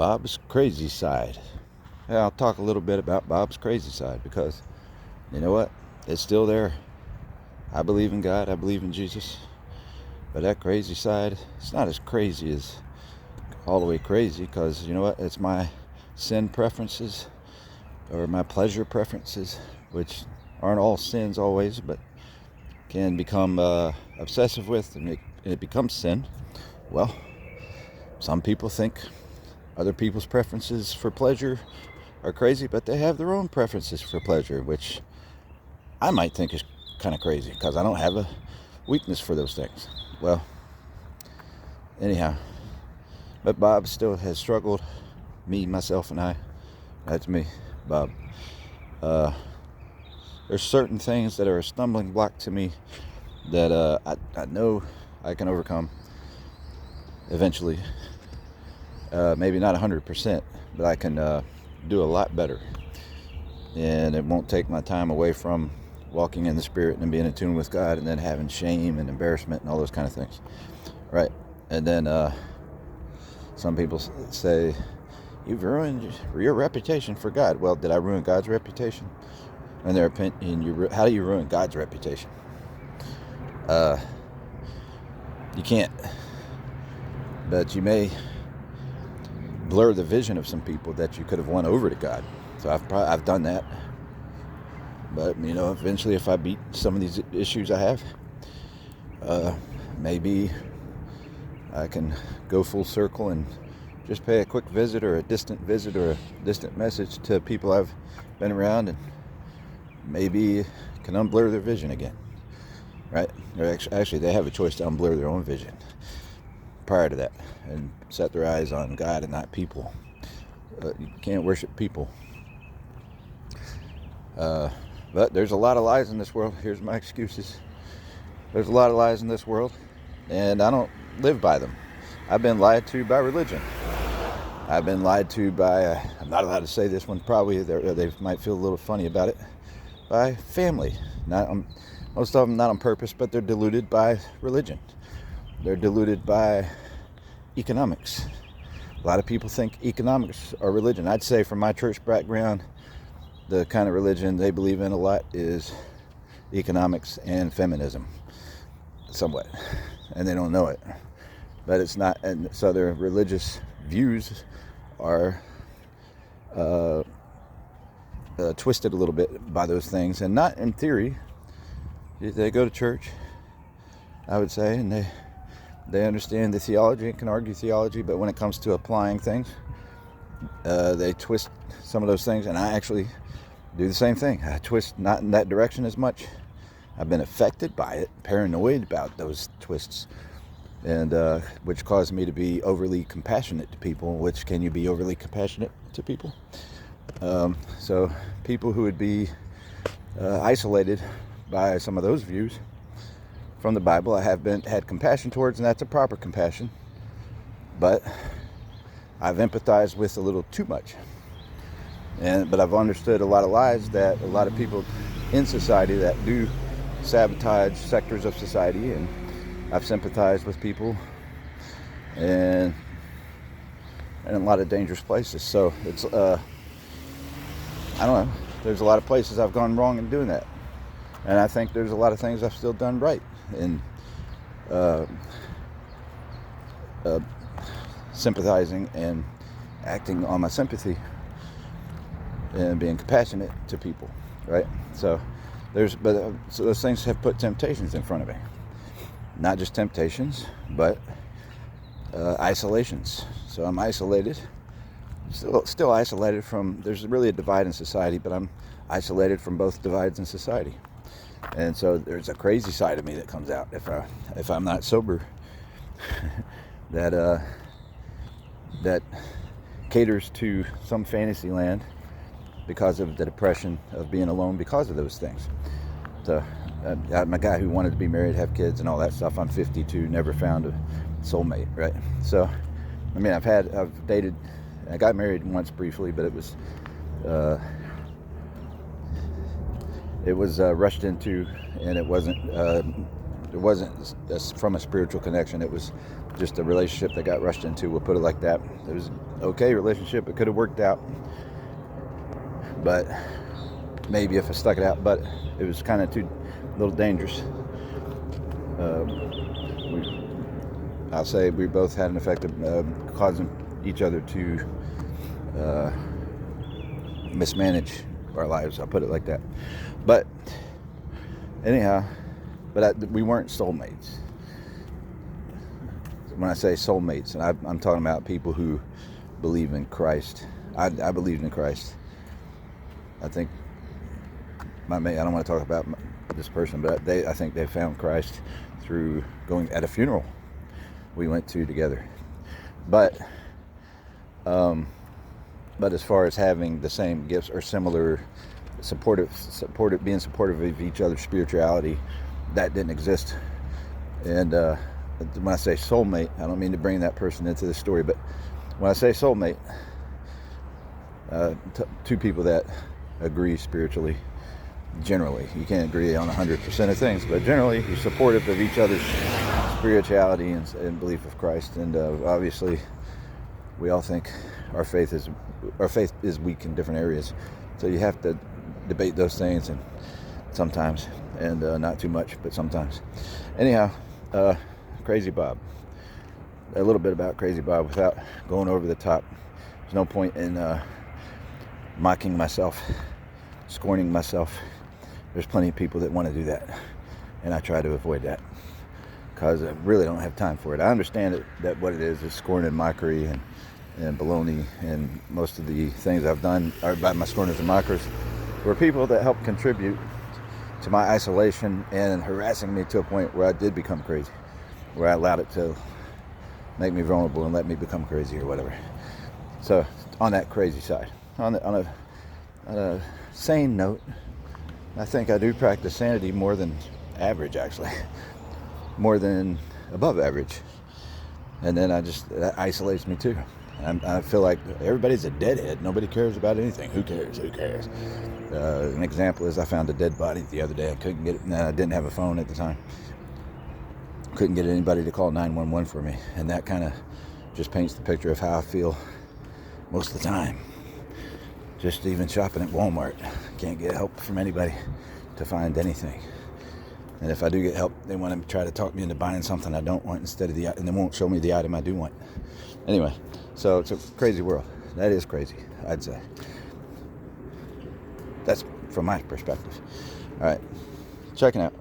Bob's crazy side. Yeah, I'll talk a little bit about Bob's crazy side because you know what? It's still there. I believe in God. I believe in Jesus. But that crazy side, it's not as crazy as all the way crazy because you know what? It's my sin preferences or my pleasure preferences, which aren't all sins always, but can become obsessive with and it becomes sin. Well, some people think other people's preferences for pleasure are crazy, but they have their own preferences for pleasure, which I might think is kind of crazy because I don't have a weakness for those things. Well, anyhow, but Bob still has struggled. Me, myself, and I. That's me, Bob. There's certain things that are a stumbling block to me that I know I can overcome eventually. Maybe not 100%, but I can do a lot better. And it won't take my time away from walking in the Spirit and being in tune with God and then having shame and embarrassment and all those kind of things. Right? And then some people say, you've ruined your reputation for God. Well, did I ruin God's reputation? In their opinion, how do you ruin God's reputation? You can't. But you may blur the vision of some people that you could have won over to God. So I've done that. But, you know, eventually if I beat some of these issues I have, maybe I can go full circle and just pay a quick visit or a distant message to people I've been around and maybe can unblur their vision again. Right? Or actually, they have a choice to unblur their own vision prior to that and set their eyes on God and not people. You can't worship people. But there's a lot of lies in this world. Here's my excuses. There's a lot of lies in this world, and I don't live by them. I've been lied to by religion. I've been lied to by, I'm not allowed to say this one, probably they might feel a little funny about it, by family. Most of them not on purpose, but they're deluded by religion. They're deluded by economics. A lot of people think economics are religion. I'd say from my church background, the kind of religion they believe in a lot is economics and feminism, somewhat. And they don't know it. But it's not, and so their religious views are twisted a little bit by those things, and not in theory. They go to church, I would say, and they understand the theology and can argue theology, but when it comes to applying things, they twist some of those things, and I actually do the same thing. I twist not in that direction as much. I've been affected by it, paranoid about those twists, and which caused me to be overly compassionate to people. Which, can you be overly compassionate to people? So people who would be isolated by some of those views from the Bible, I have had compassion towards, and that's a proper compassion. But I've empathized with a little too much. But I've understood a lot of lies that a lot of people in society that do sabotage sectors of society, and I've sympathized with people and in a lot of dangerous places. So it's I don't know. There's a lot of places I've gone wrong in doing that, and I think there's a lot of things I've still done right in sympathizing and acting on my sympathy and being compassionate to people, right? So so those things have put temptations in front of me. Not just temptations, but isolations. So I'm isolated, still isolated from. There's really a divide in society, but I'm isolated from both divides in society. And so there's a crazy side of me that comes out if I'm not sober. that caters to some fantasy land because of the depression of being alone because of those things. So I'm a guy who wanted to be married, have kids, and all that stuff. I'm 52, never found a soulmate, right? So, I mean, I've dated, I got married once briefly, but it was rushed into, and it wasn't from a spiritual connection. It was just a relationship that got rushed into. We'll put it like that. It was an okay relationship. It could have worked out, but maybe if I stuck it out. But it was kind of too little dangerous. I'll say we both had an effect of causing each other to mismanage our lives. I'll put it like that. But anyhow, we weren't soulmates. When I say soulmates, and I'm talking about people who believe in Christ. I believed in Christ. I think I don't want to talk about this person, but I think they found Christ through going at a funeral we went to together. But as far as having the same gifts or similar being supportive of each other's spirituality, that didn't exist. And when I say soulmate, I don't mean to bring that person into the story, but when I say soulmate, two people that agree spiritually. Generally, you can't agree on 100% of things, but generally you're supportive of each other's spirituality and belief of Christ. And obviously we all think our faith is weak in different areas, so you have to debate those things, and sometimes, and not too much, but sometimes. Anyhow, Crazy Bob. A little bit about Crazy Bob without going over the top. There's no point in mocking myself, scorning myself. There's plenty of people that want to do that, and I try to avoid that because I really don't have time for it. I understand that what it is scorn and mockery and baloney, and most of the things I've done are by my scorners and mockers were people that helped contribute to my isolation and harassing me to a point where I did become crazy, where I allowed it to make me vulnerable and let me become crazy or whatever. So on that crazy side, on a sane note, I think I do practice sanity more than average, actually, more than above average. And then that isolates me too. I feel like everybody's a deadhead. Nobody cares about anything. Who cares? An example is I found a dead body the other day. I couldn't get it. No, I didn't have a phone at the time. Couldn't get anybody to call 911 for me. And that kind of just paints the picture of how I feel most of the time. Just even shopping at Walmart. Can't get help from anybody to find anything. And if I do get help, they want to try to talk me into buying something I don't want and they won't show me the item I do want. Anyway, so it's a crazy world. That is crazy, I'd say. That's from my perspective. All right, checking out.